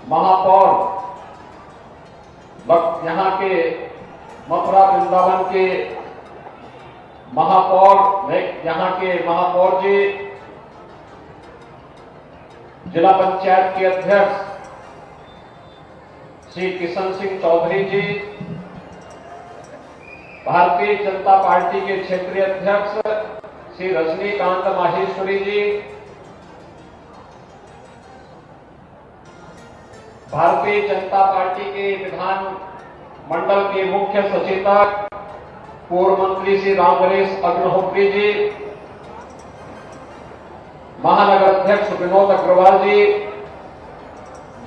महापौर, यहाँ के मथुरा वृंदावन के महापौर, यहाँ के महापौर जी, जिला पंचायत के अध्यक्ष श्री किशन सिंह चौधरी जी, भारतीय जनता पार्टी के क्षेत्रीय अध्यक्ष श्री रजनीकांत माहेश्वरी जी, भारतीय जनता पार्टी के विधान मंडल के मुख्य सचेतक पूर्व मंत्री श्री रामगणेश अग्निहोत्री जी, महानगर अध्यक्ष विनोद अग्रवाल जी,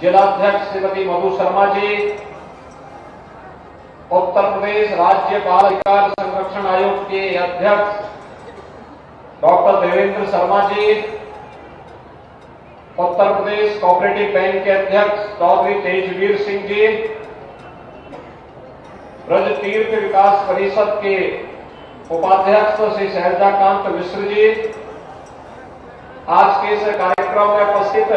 जिलाध्यक्ष श्रीमती मधु शर्मा जी, उत्तर प्रदेश राज्य बाल अधिकार संरक्षण आयोग के अध्यक्ष doctor Devendra Sharma ji, Uttar Pradesh cooperative bank के अध्यक्ष चौधरी तेजवीर सिंह जी, ब्रज तीर्थ विकास परिषद के उपाध्यक्ष श्री शहजाकांत मिश्र जी, आज के इस कार्यक्रम में उपस्थित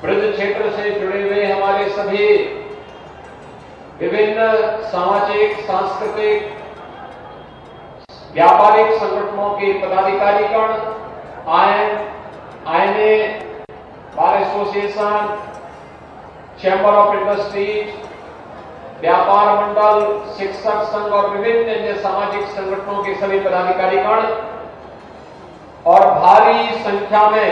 ब्रज क्षेत्र से जुड़े हुए हमारे सभी विभिन्न सामाजिक, सांस्कृतिक, व्यापारिक संगठनों के पदाधिकारीगण, INA, bar association, chamber of industries, व्यापार मंडल, शिक्षक संघ और विभिन्न अन्य सामाजिक संगठनों के सभी पदाधिकारीगण और भारी संख्या में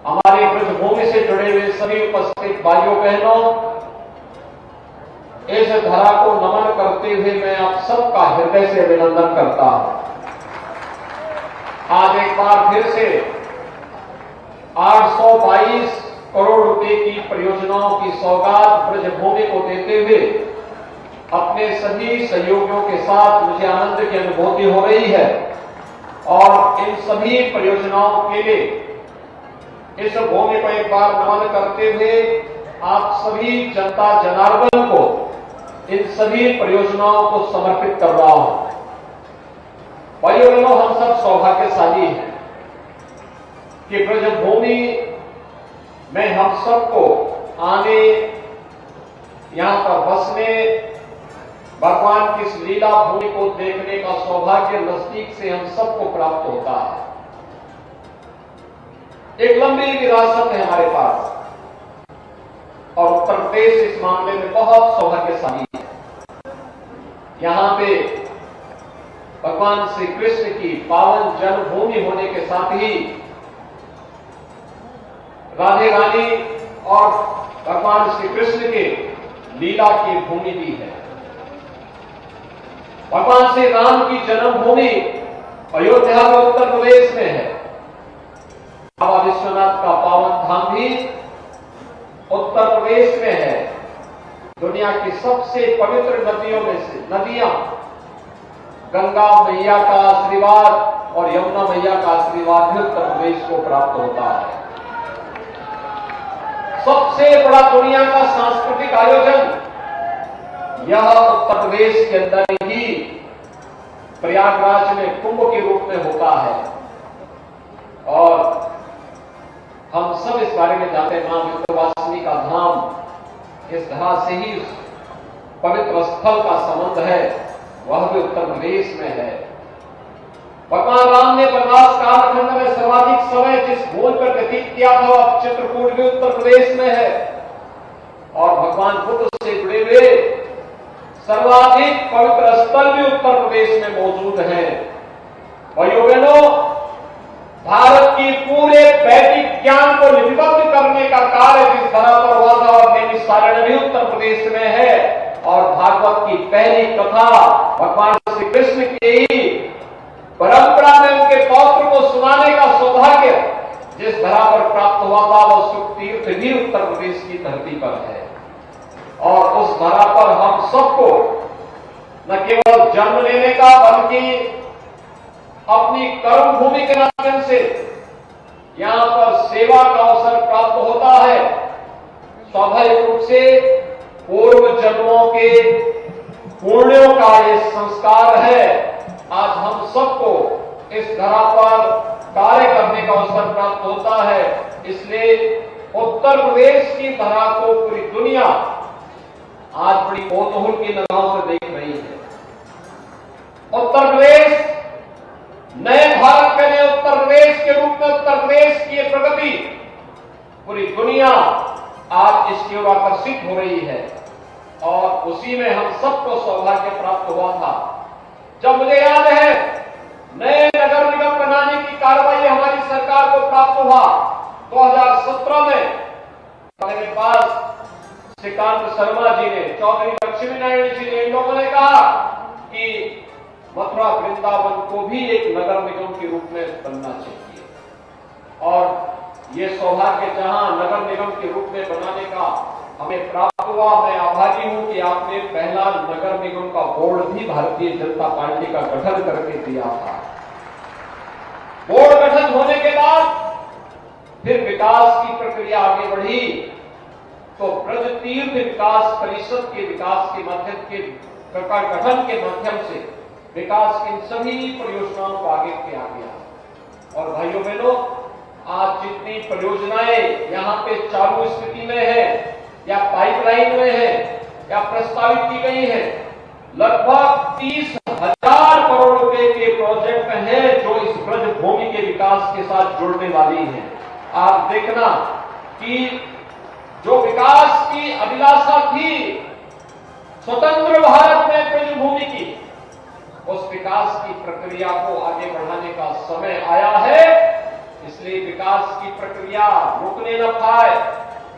हमारी ब्रजभूमि से जुड़े हुए सभी उपस्थित भाइयों बहनों, इस धरा को नमन करते हुए मैं आप सबका हृदय से अभिनंदन करता हूं। आज एक बार फिर से 822 करोड़ रुपए की परियोजनाओं की सौगात ब्रजभूमि को देते हुए अपने सभी सहयोगियों के साथ मुझे आनंद की अनुभूति हो रही है और इन सभी परियोजनाओं के लिए इस भूमि को एक बार नमन करते हुए आप सभी जनता जनार्दन को इन सभी परियोजनाओं को समर्पित कर रहा हूं। भाइयों बहनों, हम सब सौभाग्यशाली हैं कि ब्रजभूमि में हम सबको आने, यहां पर बसने, भगवान की इस लीला भूमि को देखने का सौभाग्य नजदीक से हम सबको प्राप्त होता है। एक लंबी विरासत है हमारे पास और उत्तर प्रदेश इस मामले में बहुत सौभाग्यशाली है। यहां पे भगवान श्री कृष्ण की पावन जन्मभूमि होने के साथ ही राधे रानी और भगवान श्री कृष्ण के लीला की भूमि भी है। भगवान श्री राम की जन्मभूमि अयोध्या में उत्तर प्रदेश में है। बाबा विश्वनाथ का पावन धाम भी उत्तर प्रदेश में है। दुनिया की सबसे पवित्र नदियों में से नदियां गंगा मैया का आशीर्वाद और यमुना मैया का आशीर्वाद भी उत्तर प्रदेश को प्राप्त होता है। सबसे बड़ा दुनिया का सांस्कृतिक आयोजन यह उत्तर प्रदेश के अंदर ही प्रयागराज में कुंभ के रूप में होता है और हम सब इस बारे में जानते हैं। मां विंध्यवासिनी का धाम, इस धरा से ही उस पवित्र स्थल का संबंध है, वह भी उत्तर प्रदेश में है। भगवान राम ने वनवास कालखंड में सर्वाधिक समय जिस भूमि पर व्यतीत किया था वह चित्रकूट भी उत्तर प्रदेश में है और भगवान बुद्ध से जुड़े हुए सर्वाधिक पवित्र स्थल भी उत्तर प्रदेश में मौजूद है। भाइयों बहनों, भारत की पूरे वैदिक ज्ञान को लिपिबद्ध करने का कार्य जिस धरा पर हुआ था और नैमिषारण्य भी उत्तर प्रदेश में है और भागवत की पहली कथा भगवान श्री कृष्ण की परंपरा में उनके पौत्र को सुनाने का सौभाग्य जिस धरा पर प्राप्त हुआ था वह सुख तीर्थ भी उत्तर प्रदेश की धरती पर है और उस धरा पर हम सबको न केवल जन्म लेने का बल्कि अपनी कर्म भूमि के माध्यम से यहां पर सेवा का अवसर प्राप्त होता है। स्वाभाविक रूप से पूर्व जन्मों के पुण्यों का ये संस्कार है। आज हम सबको इस धरा पर कार्य करने का अवसर प्राप्त होता है। इसलिए उत्तर प्रदेश की धरा को पूरी दुनिया आज बड़ी कौतूहल की नजरों से देख रही है। उत्तर प्रदेश नए भारत के नए उत्तर प्रदेश के रूप में उत्तर प्रदेश की प्रगति पूरी दुनिया आज इसकी ओर आकर्षित हो रही है और उसी में हम सबको सौभाग्य प्राप्त हुआ था जब मुझे याद है नए नगर निगम बनाने की कार्रवाई हमारी सरकार को प्राप्त हुआ 2017 में। मेरे पास श्रीकांत शर्मा जी ने, चौधरी लक्ष्मी नारायण जी ने, इन लोगों ने कहा कि मथुरा वृंदावन को भी एक नगर निगम के रूप में बनना चाहिए और ये सौभाग्य जहां नगर निगम के रूप में बनाने का हमें प्राप्त हुआ। मैं आभारी हूं कि आपने पहला नगर निगम का बोर्ड भी भारतीय जनता पार्टी का गठन करके दिया था। बोर्ड गठन होने के बाद फिर विकास की प्रक्रिया आगे बढ़ी तो ब्रज तीर्थ विकास परिषद के विकास के माध्यम के गठन के माध्यम से विकास की सभी परियोजनाओं को आगे किया गया। और भाइयों बहनों, आज जितनी परियोजनाएं यहाँ पे चालू स्थिति में है या पाइपलाइन में है या प्रस्तावित की गई है, लगभग 30,000 करोड़ रुपए के प्रोजेक्ट हैं जो इस ब्रज भूमि के विकास के साथ जुड़ने वाली हैं। आप देखना कि जो विकास की अभिलाषा थी स्वतंत्र भारत में ब्रज भूमि की, उस विकास की प्रक्रिया को आगे बढ़ाने का समय आया है। इसलिए विकास की प्रक्रिया रुकने न पाए,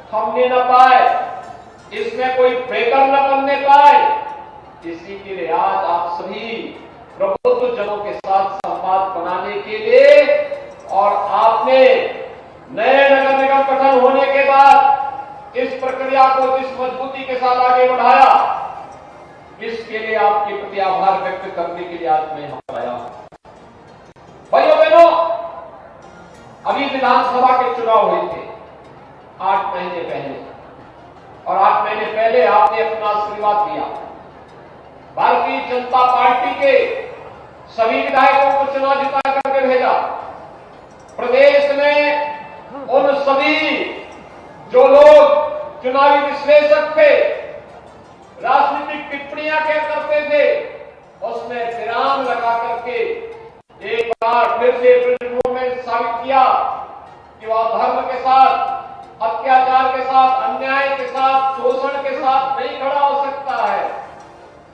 थमने न पाए, इसमें कोई ब्रेकर न बनने पाए। इसी के लिए आज आप सभी प्रबुद्ध जनों के साथ संवाद बनाने के लिए और आपने नए नगर निगम गठन होने के बाद इस प्रक्रिया को जिस मजबूती के साथ आगे बढ़ाया, इसके लिए आपके प्रति आभार व्यक्त करने के लिए आज मैं यहां पर आया हूं। भाइयों बहनों, अभी विधानसभा के चुनाव हुए थे 8 महीने पहले और 8 महीने पहले आपने अपना आशीर्वाद दिया। भारतीय जनता पार्टी के सभी विधायकों को चुनाव जिता करके भेजा। प्रदेश में उन सभी जो लोग चुनावी विश्लेषक थे, राजनीतिक टिप्पणियां क्या करते थे, उसमें विराम लगा करके एक बार फिर से में साबित किया कि वह धर्म के साथ, अत्याचार के साथ, अन्याय के साथ, शोषण के साथ नहीं खड़ा हो सकता है।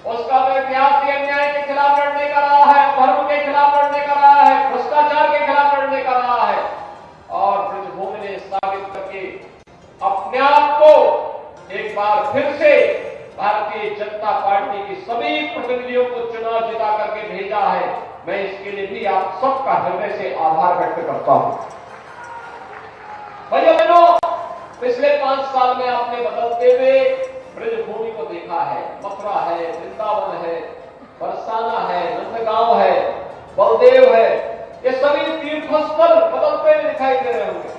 उसका तो इतिहास ही अन्याय के खिलाफ लड़ने का रहा है, धर्म के खिलाफ लड़ने का रहा है, भ्रष्टाचार के खिलाफ लड़ने का रहा है। और ब्रजभूमि ने साबित करके अपने आप को एक बार फिर से भारतीय जनता पार्टी की सभी प्रतिनिधियों को चुनाव जिता करके भेजा है। मैं इसके लिए भी आप सबका हृदय से आभार व्यक्त करता हूं। भाइयों बहनों, पिछले 5 साल में आपने बदलते हुए ब्रजभूमि को देखा है। मथुरा है, वृंदावन है, बरसाना है, नंदगांव है, बलदेव है, ये सभी तीर्थस्थल बदलते हुए दिखाई दे रहे होंगे।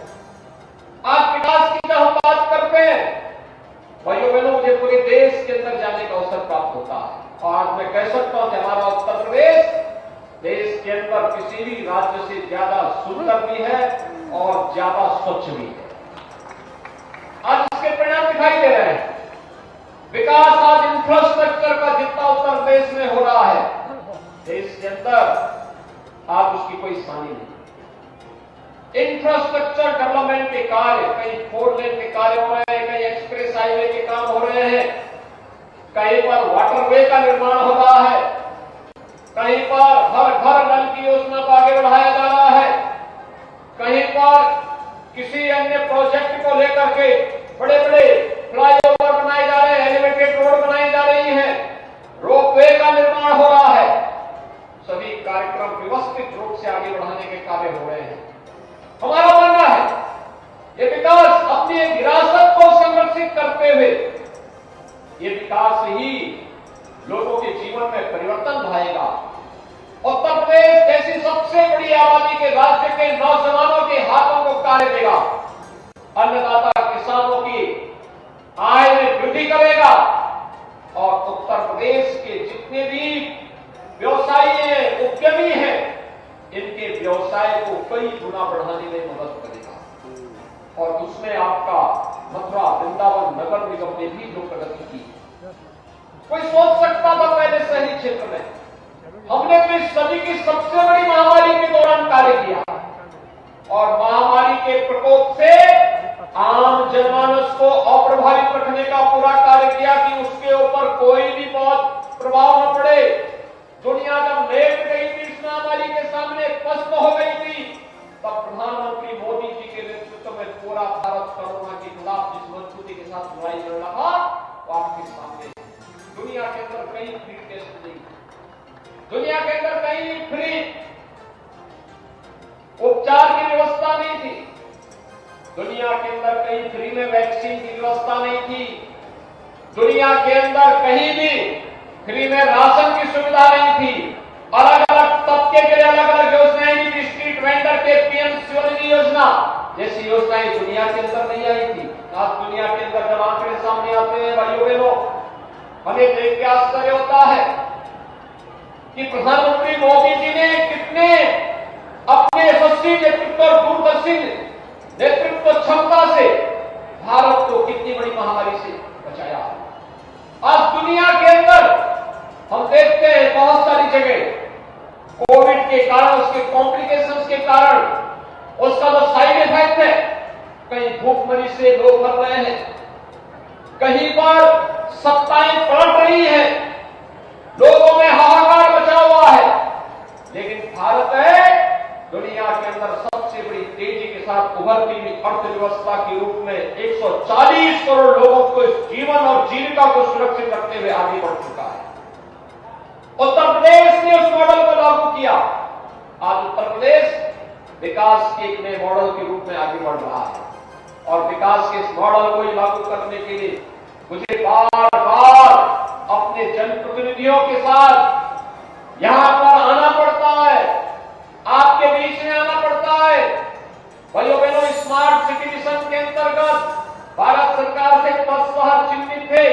आज विकास की जब हम बात करते हैं, भाइयों बहनों, मुझे पूरे देश के अंदर जाने का अवसर प्राप्त होता है और आज मैं कह सकता हूं कि हमारा उत्तर प्रदेश देश के अंदर किसी भी राज्य से ज्यादा सुंदर भी है और ज्यादा स्वच्छ भी है। आज इसके परिणाम दिखाई दे रहे हैं। विकास आज इंफ्रास्ट्रक्चर का जितना उत्तर प्रदेश में हो रहा है, देश के अंदर आज उसकी कोई सानी नहीं। इंफ्रास्ट्रक्चर डेवलपमेंट के कार्य, कहीं 4 लेन के कार्य हो रहे हैं, कहीं एक्सप्रेस हाईवे के काम हो रहे हैं, कहीं पर वाटरवे का निर्माण हो रहा है, कहीं पर हर घर नल की योजना को आगे बढ़ाया जा रहा है, कहीं पर किसी अन्य प्रोजेक्ट को लेकर के बड़े बड़े फ्लाईओवर बनाए जा रहे हैं, एलिवेटेड रोड बनाई जा रही है, रोपवे का निर्माण हो रहा है। सभी कार्यक्रम व्यवस्थित रूप से आगे बढ़ाने के कार्य हो रहे हैं। हमारा मानना है ये विकास अपनी एक विरासत को संरक्षित करते हुए ये विकास ही लोगों के जीवन में परिवर्तन लाएगा। उत्तर प्रदेश जैसी सबसे बड़ी आबादी के राज्य के नौजवानों के हाथों को कार्य देगा, अन्नदाता किसानों की आय में वृद्धि करेगा और उत्तर प्रदेश के जितने भी व्यवसायी हैं, उद्यमी हैं, इनकी कई गुना बढ़ाने में मदद करेगा। और उसमें आपका मथुरा वृंदावन नगर निगम ने भी जो प्रगति की, कोई सोच सकता था पहले शहरी क्षेत्र में? हमने तो इस सदी की सबसे बड़ी महामारी के दौरान कार्य किया और महामारी के प्रकोप से आम जनमानस को अप्रभावित रखने का पूरा कार्य किया कि उसके ऊपर कोई भी बहुत प्रभाव न पड़े। दुनिया जब लेट गई थी इस महामारी के सामने, पस्त हो गई थी, तब प्रधानमंत्री मोदी जी के नेतृत्व में पूरा भारत कोरोना के खिलाफ जिस मजबूती के साथ लड़ाई लड़ रहा वो आपके सामने। दुनिया के अंदर कहीं फ्री टेस्ट नहीं, दुनिया के अंदर कहीं फ्री उपचार की व्यवस्था नहीं थी, दुनिया के अंदर कहीं फ्री में वैक्सीन की व्यवस्था नहीं थी, दुनिया के अंदर कहीं भी फ्री में राशन की सुविधा नहीं थी। अलग अलग तबके के लिए अलग अलग योजनाएं नहीं थी। स्ट्रीट वेंडर के पीएम स्वनिधि योजना जैसी योजनाएं दुनिया के अंदर नहीं आई थी। आज दुनिया के अंदर जब आंकड़े सामने आते हैं भाइयों बहनों, हमें देख के आश्चर्य होता है कि प्रधानमंत्री मोदी जी ने कितने अपने यशस्वी नेतृत्व और दूरदर्शी नेतृत्व क्षमता से भारत को कितनी बड़ी महामारी से बचाया। आज दुनिया के अंदर हम देखते हैं बहुत सारी जगह कोविड के कारण, उसके कॉम्प्लिकेशंस के कारण, उसका जो साइड इफेक्ट है, कहीं भूखमरी से लोग मर रहे हैं, कहीं पर सत्ताएं पलट रही है, लोगों में हाहाकार मचा हुआ है। लेकिन भारत है दुनिया के अंदर सबसे बड़ी तेजी के साथ उभरती हुई अर्थव्यवस्था के रूप में 140 करोड़ लोगों को इस जीवन और जीविका को सुरक्षित रखते हुए आगे बढ़ चुका है। उत्तर प्रदेश ने उस मॉडल को लागू किया। आज उत्तर प्रदेश विकास के एक नए मॉडल के रूप में आगे बढ़ रहा है और विकास के इस मॉडल को ही लागू करने के लिए मुझे बार बार अपने जनप्रतिनिधियों के साथ यहां पर आना पड़ता है, आपके बीच में आना पड़ता है। भाइयों बहनों, स्मार्ट सिटी मिशन के अंतर्गत भारत सरकार से 10 शहर चिन्हित थे।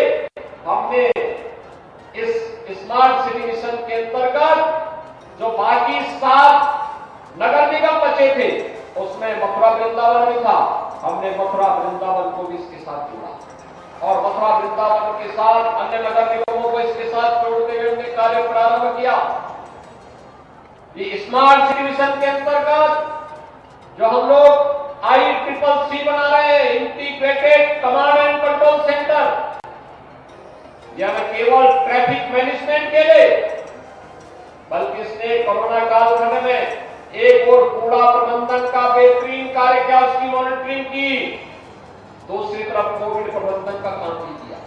हमने इस स्मार्ट सिटी मिशन के अंतर्गत जो बाकी 7 नगर निगम बचे थे उसमें मथुरा वृंदावन भी था। हमने मथुरा वृंदावन को भी इसके साथ जोड़ा और मथुरा वृंदावन के साथ अन्य नगर निगमों को इसके साथ जोड़ते हुए हमने कार्य प्रारंभ किया। ये स्मार्ट सिटी मिशन के अंतर्गत जो हम लोग ICCC बना रहे हैं, integrated command and control centre, यह न केवल ट्रैफिक मैनेजमेंट के लिए बल्कि इसने कोरोना कालखंड में एक और कूड़ा प्रबंधन का बेहतरीन कार्य किया, उसकी मॉनिटरिंग की, दूसरी तरफ कोविड प्रबंधन का काम भी किया।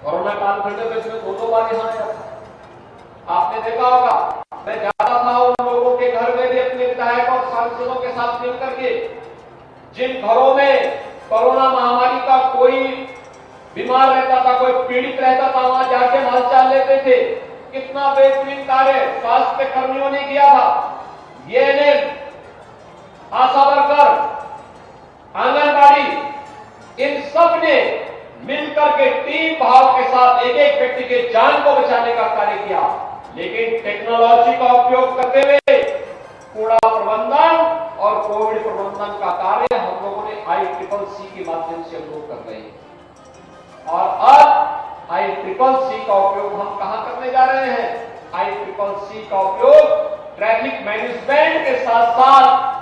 कोरोना कालखंड में इसमें 2 बार यहां आया था। आपने देखा होगा, मैं जाता था उन लोगों के घर में भी अपने विधायक और सांसदों के साथ मिलकर के, जिन घरों में कोरोना महामारी का कोई बीमार रहता था, कोई पीड़ित रहता था, वहां जाके हालचाल लेते थे। कितना बेहतरीन कार्य स्वास्थ्य कर्मियों ने किया था। ये आशा वर्कर, आंगनबाड़ी, इन सब ने मिलकर के टीम भाव के साथ एक एक व्यक्ति के जान को बचाने का कार्य किया। लेकिन टेक्नोलॉजी का उपयोग करते हुए कूड़ा प्रबंधन और कोविड प्रबंधन का कार्य हम लोगों ने ICCC के माध्यम से हम लोग कर रहे हैं। और अब ICCC का उपयोग हम कहां करने जा रहे हैं? ICCC का उपयोग ट्रैफिक मैनेजमेंट के साथ साथ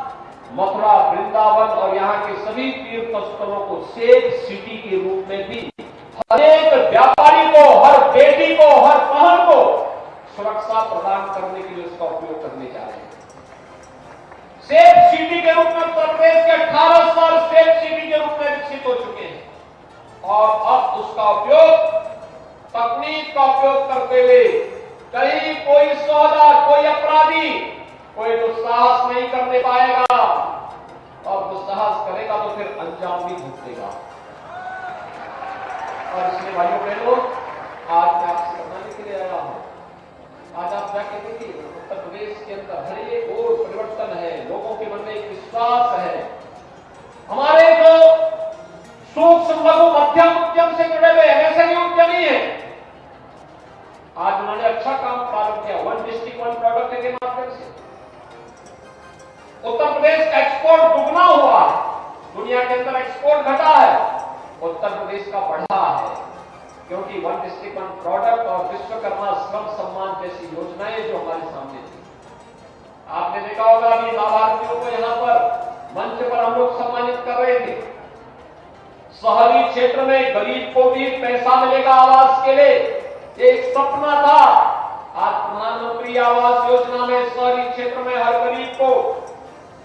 मथुरा, वृंदावन और यहाँ के सभी तीर्थ स्थलों को सेफ सिटी के रूप में भी हर एक व्यापारी को, हर बेटी को, हर बहन को सुरक्षा प्रदान करने के लिए उसका उपयोग करने जा रहे हैं। सेफ सिटी के रूप में उत्तर प्रदेश के 18 शहर सेफ सिटी के रूप में विकसित हो चुके हैं और अब उसका उपयोग, तकनीक का उपयोग करते हुए कहीं कोई सौदा, कोई अपराधी, कोई दुस्साहस नहीं करने पाएगा और दुस्साहस करेगा तो फिर अंजाम भी भुगतेगा। और इसलिए भाइयों बहनों, आज मैं आपसे बताने के लिए आया हूं। आज आप जाके देखिए, उत्तर प्रदेश के अंदर हर एक और परिवर्तन है, लोगों के मन में एक विश्वास है। हमारे जो सूक्ष्म लघु मध्यम उद्यम से जुड़े हुए MSME उद्यमी है, आज उन्होंने अच्छा काम प्रारंभ किया। 1 डिस्ट्रिक्ट 1 प्रोडक्ट के माध्यम से उत्तर प्रदेश का एक्सपोर्ट दुगना हुआ है, दुनिया के अंदर एक्सपोर्ट घटा है, उत्तर प्रदेश का बढ़ा है, क्योंकि वन डिस्ट्रिक्ट वन प्रोडक्ट और विश्वकर्मा श्रम सम्मान जैसी योजनाएं जो हमारे सामने थी। आपने देखा होगा अभी लाभार्थियों को यहां पर मंच पर हम लोग सम्मानित कर रहे थे। शहरी क्षेत्र में गरीब को भी पैसा मिलेगा आवास के लिए, एक सपना था। आज प्रधानमंत्री आवास योजना में शहरी क्षेत्र में हर गरीब को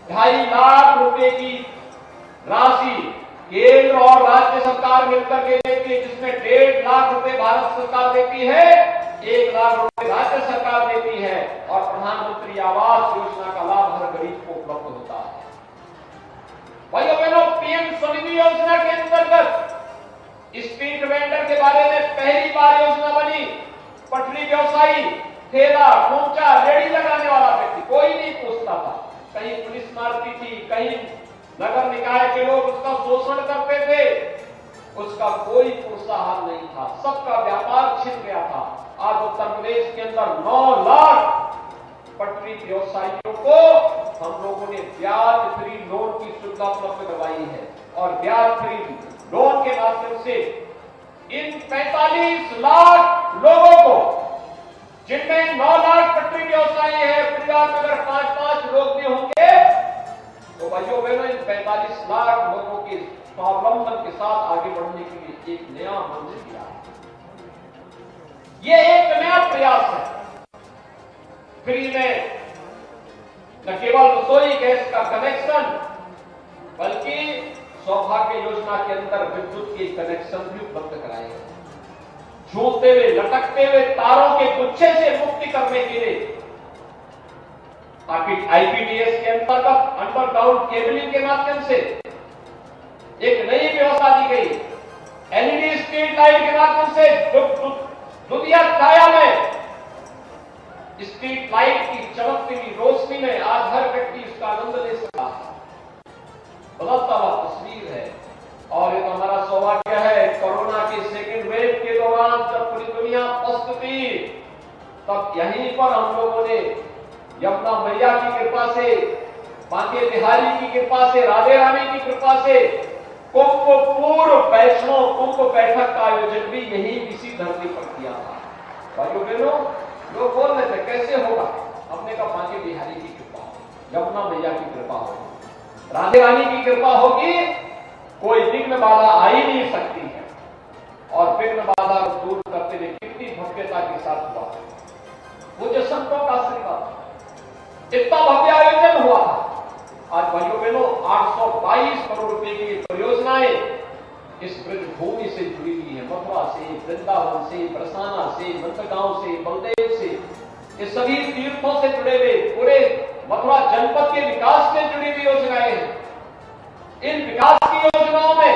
2.5 लाख रुपए की राशि केंद्र और राज्य सरकार मिलकर के देती है, जिसमें 1.5 लाख रुपए भारत सरकार देती है, 1 लाख रुपए राज्य सरकार देती है, और प्रधानमंत्री आवास योजना का लाभ हर गरीब को उपलब्ध होता है। भाइयों बहनों, पीएम स्वनिधि योजना के अंतर्गत स्ट्रीट वेंडर के बारे में पहली बार योजना बनी। पटरी व्यवसायी, ठेला, खोमचा, रेडी लगाने वाला व्यक्ति, कोई नहीं पूछता था। कहीं पुलिस मारती थी, कहीं नगर निकाय के लोग उसका शोषण करते थे, उसका कोई प्रोत्साहन नहीं था, सबका व्यापार छिन गया था। आज उत्तर प्रदेश के अंदर 9 लाख पटरी व्यवसायियों को हम लोगों ने ब्याज फ्री लोन की सुविधा उपलब्ध करवाई है, और ब्याज फ्री लोन के माध्यम से इन 45 लाख लोगों को, जिनमें 9 लाख पटरी व्यवसायी है, परिवार में अगर 5-5 लोग भी होंगे तो भाइयों बहनों, इन 45 लाख लोगों के स्वावलंबन के साथ आगे बढ़ने के लिए एक नया मंजिल दिया है। ये एक नया प्रयास है। फ्री में न केवल रसोई गैस का कनेक्शन, बल्कि सौभाग्य योजना के अंदर विद्युत के कनेक्शन भी उपलब्ध कराए गए। झूलते हुए, लटकते हुए तारों के गुच्छे से मुक्ति करने के लिए आईपीडीएस के अंतर्गत अंडरग्राउंड केबलिंग के माध्यम से एक नई व्यवस्था दी गई। एलईडी स्ट्रीट लाइट के माध्यम से दुनिया छाया में स्ट्रीट लाइट की चमकती हुई रोशनी में आज हर व्यक्ति इसका आनंद ले सकता है। बदलता हुआ तस्वीर है, और ये तो हमारा सौभाग्य है। कोरोना के सेकेंड वेव के दौरान जब पूरी दुनिया पस्त थी, तब यहीं पर हम लोगों ने यमुना मैया की कृपा से, बांके बिहारी की कृपा से, राधे रानी की कृपा से कुंभ पूर्व वैष्णव कुंभ बैठक का आयोजन भी यही इसी धरती पर किया था। भाइयों बहनों, लोग बोल रहे थे कैसे होगा, हमने कहा बांके बिहारी की कृपा, यमुना मैया की कृपा होगी, राधे रानी की कृपा होगी, कोई विघ्न बाधा आ ही नहीं सकती है। और विघ्न बाधा को दूर करते हुए कितनी भव्यता के साथ हुआ, मुझे संतों का आशीर्वाद, इतना भव्य आयोजन हुआ था। आज भाइयों बहनों, 822 करोड़ रुपए की परियोजनाएं इस ब्रज भूमि से जुड़ी हुई है। मथुरा से, वृंदावन से, बरसाना से, नंदगांव से, बलदेव से, ये सभी तीर्थों से जुड़े हुए पूरे मथुरा जनपद के विकास से जुड़ी हुई योजनाएं हैं। इन विकास की योजनाओं में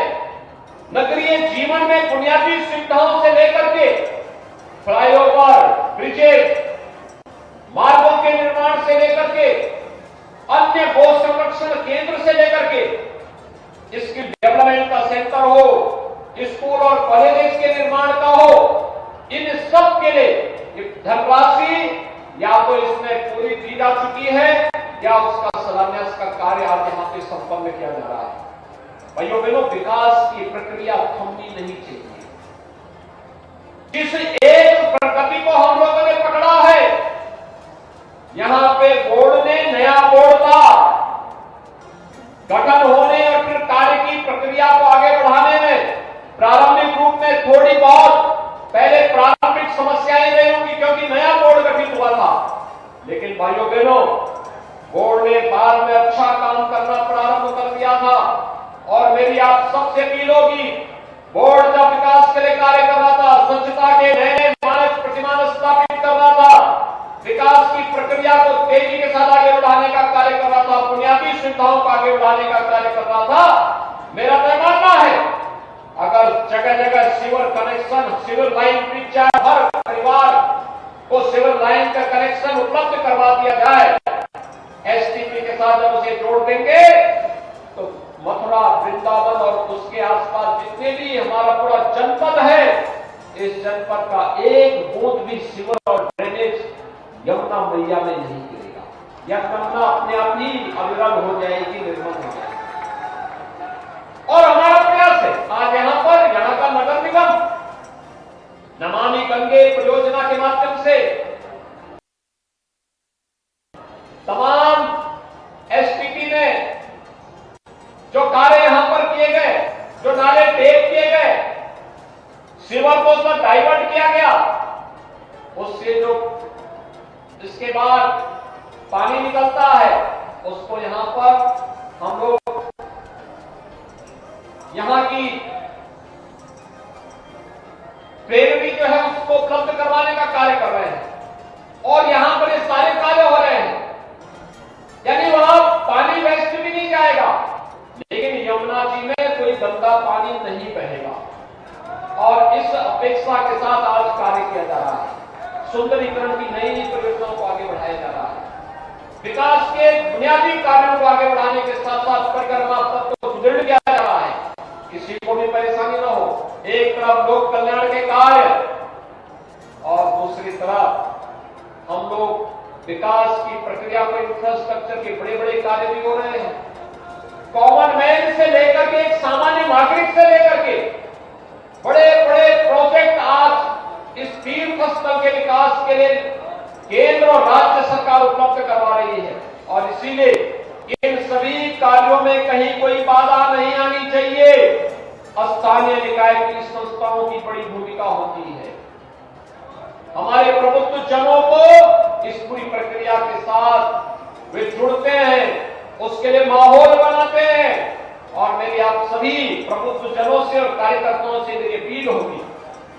नगरीय जीवन में बुनियादी सुविधाओं से लेकर के फ्लाईओवर, ब्रिजेज, मार्गों के निर्माण से लेकर के अन्य गो संरक्षण केंद्र से लेकर के स्किल डेवलपमेंट का सेंटर हो, स्कूल और कॉलेज के निर्माण का हो, इन सब के लिए धनराशि या तो इसमें पूरी दी जा चुकी है या उसका शिलान्यास का कार्य आज यहां पे संपन्न किया जा रहा है। भाइयों बहनों, विकास की प्रक्रिया थमनी नहीं चाहिए। जिस एक प्रगति को हम लोगों ने पकड़ा है, यहां पे बोर्ड ने, नया बोर्ड का गठन होने और फिर कार्य की प्रक्रिया को आगे बढ़ाने में प्रारंभिक रूप में थोड़ी बहुत पहले प्रारंभिक समस्याएं रही होंगी, क्योंकि नया बोर्ड गठित हुआ था। लेकिन भाइयों बहनों, बोर्ड ने बाद में अच्छा काम करना प्रारंभ कर दिया था। और मेरी आप सबसे अपील होगी, बोर्ड जब विकास के लिए कार्य कर रहा था, स्वच्छता के नए मानक प्रतिमान स्थापित कर रहा था, विकास की प्रक्रिया को तेजी के साथ आगे बढ़ाने का कार्य कर रहा था, बुनियादी सुविधाओं को आगे बढ़ाने का कार्य कर रहा था। मेरा तो मानना है, अगर जगह जगह सीवर कनेक्शन, सीवर लाइन बिछ जाए, हर परिवार को सीवर लाइन का कनेक्शन उपलब्ध करवा दिया जाए, एसटीपी के साथ जब उसे जोड़ देंगे तो मथुरा, वृंदावन और उसके आसपास जितने भी हमारा पूरा जनपद है, इस जनपद का एक बूंद भी सीवर और ड्रेनेज यमुना मैया में नहीं गिरेगा। यह तमन्ना अपने आप ही अविरल हो जाएगी, निर्मल हो जाएगी। और हमारा प्रयास है आज यहां का नगर निगम नमामि गंगे परियोजना के माध्यम से तमाम एसटीपी में जो कार्य यहां पर किए गए, जो नाले टेप किए गए, सीवर को उसमें डाइवर्ट किया गया, उससे जो इसके बाद पानी निकलता है उसको यहां पर हम लोग यहां की ट्रेनरी जो है उसको उपलब्ध करवाने का कार्य कर रहे हैं और यहां पर ये सारे कार्य हो रहे हैं। यानी वहां पानी वेस्ट भी नहीं जाएगा, लेकिन यमुना जी में कोई गंदा पानी नहीं बहेगा। और इस अपेक्षा के साथ आज कार्य किया जा रहा है। सुंदरीकरण की नई नई परियोजनाओं को आगे बढ़ाया जा रहा है। विकास के बुनियादी कार्यों को आगे बढ़ाने के साथ साथ परिक्रमा पथ को सुदृढ़ किया जा रहा है, किसी को भी परेशानी न हो। एक तरफ लोक कल्याण के कार्य और दूसरी तरफ हम लोग विकास की प्रक्रिया को इंफ्रास्ट्रक्चर के बड़े बड़े कार्य भी हो रहे हैं। कॉमन मैन से लेकर के एक सामान्य नागरिक से लेकर के बड़े बड़े प्रोजेक्ट आज इस तीर्थ स्थल के विकास के लिए केंद्र और राज्य सरकार उपलब्ध करवा रही है। और इसीलिए इन सभी कार्यों में कहीं कोई बाधा नहीं आनी चाहिए। स्थानीय निकाय की संस्थाओं की बड़ी भूमिका होती है। हमारे प्रबुद्ध जनों को इस पूरी प्रक्रिया के साथ वे जुड़ते हैं, उसके लिए माहौल बनाते हैं। और मेरी आप सभी प्रबुद्ध जनों से और कार्यकर्ताओं से मेरी अपील होगी,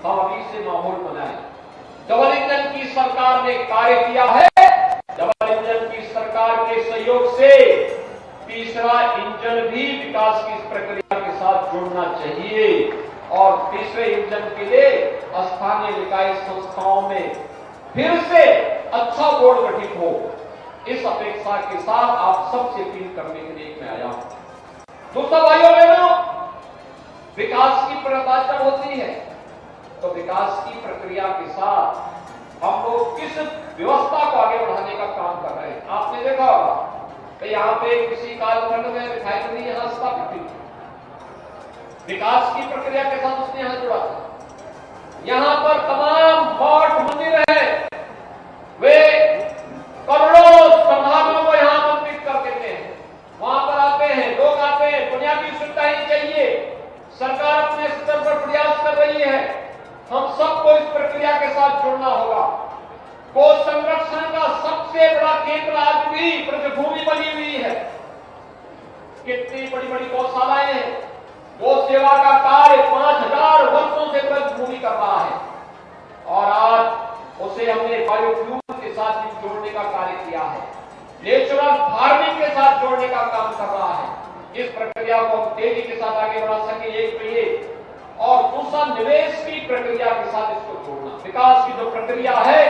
हम अभी से माहौल बनाएं। डबल इंजन की सरकार ने कार्य किया है, डबल इंजन की सरकार के सहयोग से तीसरा इंजन भी विकास की इस प्रक्रिया के साथ जुड़ना चाहिए। और तीसरे इंजन के लिए स्थानीय निकाय संस्थाओं में फिर से अच्छा बोर्ड गठित हो, इस अपेक्षा के साथ आप सबसे अपील करने के लिए मैं आया हूं। दूसरा भाइयों बहनों, विकास की प्रक्रिया जब होती है तो विकास की प्रक्रिया के साथ हम लोग किस व्यवस्था को आगे बढ़ाने का काम कर रहे हैं। आपने देखा होगा कि यहाँ पे किसी कालखंड में रिफाइनरी यहां स्थापित हुई, विकास की प्रक्रिया के साथ उसने यहां जुड़ा था। यहां पर तमाम मठ मंदिर है, वे करोड़ों श्रद्धालुओं को यहां आमंत्रित कर देते हैं। वहां पर आते हैं, लोग आते हैं, बुनियादी सुविधाएं चाहिए, सरकार अपने स्तर पर प्रयास कर रही है। हम सबको इस प्रक्रिया के साथ जुड़ना होगा। गो संरक्षण का सबसे बड़ा केंद्र आज भी ब्रजभूमि बनी हुई है। कितनी बड़ी बड़ी गौशालाएं हैं, गो सेवा का कार्य 5000 वर्षों से ब्रजभूमि कर रहा है और आज उसे हमने बायोफ्यूल के साथ भी जोड़ने का कार्य किया है, नेचुरल फार्मिंग के साथ जोड़ने का काम कर रहा है। इस प्रक्रिया को हम तेजी के साथ आगे बढ़ा सके, एक तो ये, और दूसरा निवेश की प्रक्रिया के साथ इसको जोड़ना। विकास की जो प्रक्रिया है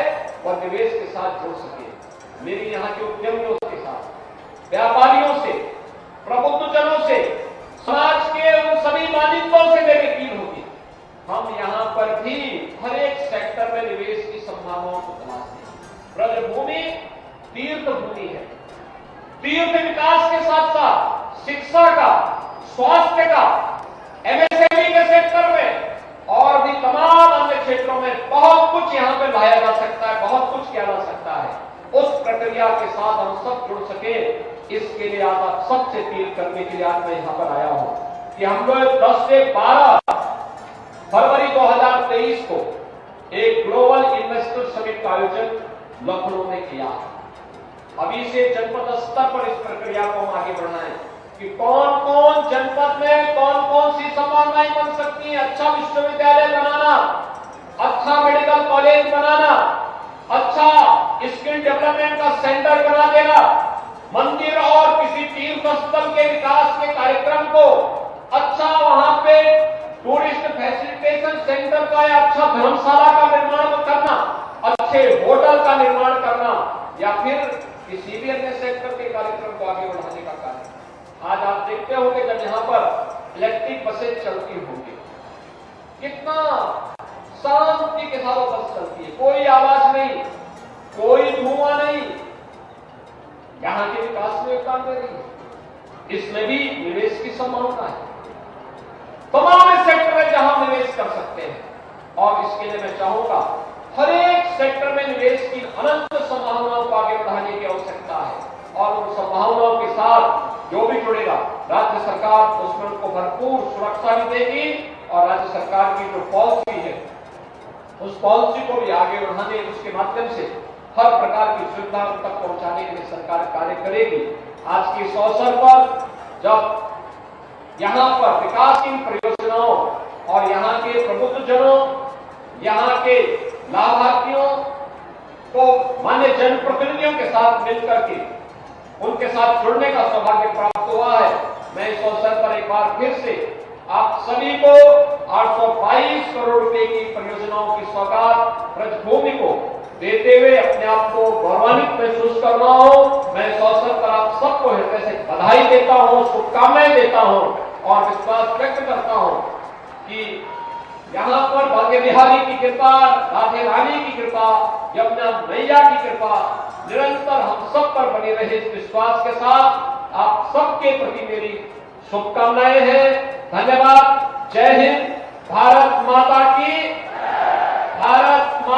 वह निवेश के साथ जोड़ सके। मेरी यहाँ के उद्यमियों के साथ, व्यापारियों से, प्रबुद्ध जनों से, समाज के उन सभी मालिकों से मेरी अपील होगी, हम यहाँ पर भी हर एक सेक्टर में निवेश की संभावनाओं को तलाशते हैं। ब्रजभूमि तीर्थ भूमि है। तीर्थ विकास के साथ साथ शिक्षा का, स्वास्थ्य का, एमएसएमई के सेक्टर में और भी तमाम अन्य क्षेत्रों में बहुत कुछ यहाँ पे लाया जा सकता है, बहुत कुछ किया जा सकता है। उस प्रक्रिया के साथ हम सब जुड़ सके, इसके लिए आज आप सबसे अपील करने के लिए आज मैं यहाँ पर आया हूँ कि हम लोग 10 से 12 फरवरी 2023 को एक ग्लोबल इन्वेस्टर समिट का आयोजन लखनऊ में किया। अभी से जनपद स्तर पर इस प्रक्रिया को हम आगे बढ़ाएं कि कौन कौन जनपद में कौन कौन सी संभावनाएं बन सकती हैं। अच्छा विश्वविद्यालय बनाना, अच्छा मेडिकल कॉलेज बनाना, अच्छा स्किल डेवलपमेंट का सेंटर बना देना, मंदिर और किसी तीर्थ स्थल के विकास के कार्यक्रम को अच्छा वहां पे टूरिस्ट फैसिलिटेशन सेंटर का या अच्छा धर्मशाला का निर्माण करना, अच्छे होटल का निर्माण करना, या फिर किसी भी अन्य सेक्टर के कार्यक्रम को आगे बढ़ाने का कार्य। आज आप देखते होंगे जब यहां पर इलेक्ट्रिक बसें चलती होंगी, कितना शांति के साथ बस चलती है, कोई आवाज नहीं, कोई धुआं नहीं, यहां के विकास में योगदान दे रही है। इसमें भी निवेश की संभावना है। तमाम सेक्टर में जहां निवेश कर सकते हैं, और इसके लिए मैं चाहूंगा हर एक सेक्टर में निवेश की अनंत संभावनाओं को आगे बढ़ाने की आवश्यकता है, और उन संभावनाओं के साथ जो भी जुड़ेगा राज्य सरकार उसमें उनको भरपूर सुरक्षा भी देगी, और राज्य सरकार की जो पॉलिसी है उस पॉलिसी को भी आगे बढ़ाने, उसके माध्यम से हर प्रकार की सुविधा तक पहुंचाने के लिए सरकार कार्य करेगी। आज के इस अवसर पर जब यहां पर विकासशील परियोजनाओं और यहां के प्रबुद्धजनों, यहां के लाभार्थियों को मान्य जनप्रतिनिधियों के साथ मिलकर के उनके साथ जुड़ने का सौभाग्य प्राप्त हुआ है, मैं इस अवसर पर एक बार फिर से आप सभी को 822 करोड़ रुपए की परियोजनाओं की सौगात ब्रजभूमि को देते हुए अपने आप को गौरवान्वित महसूस कर रहा हूं। मैं इस अवसर पर आप सबको हृदय से बधाई देता हूं, शुभकामनाएं देता हूं, और विश्वास व्यक्त करता हूं कि यहां पर भाग्य बिहारी की कृपा, राधे रानी की कृपा, यमुना मैया की कृपा निरंतर हम सब पर बनी रहे। इस विश्वास के साथ आप सबके प्रति मेरी शुभकामनाएं हैं। धन्यवाद। जय हिंद। भारत माता की। भारत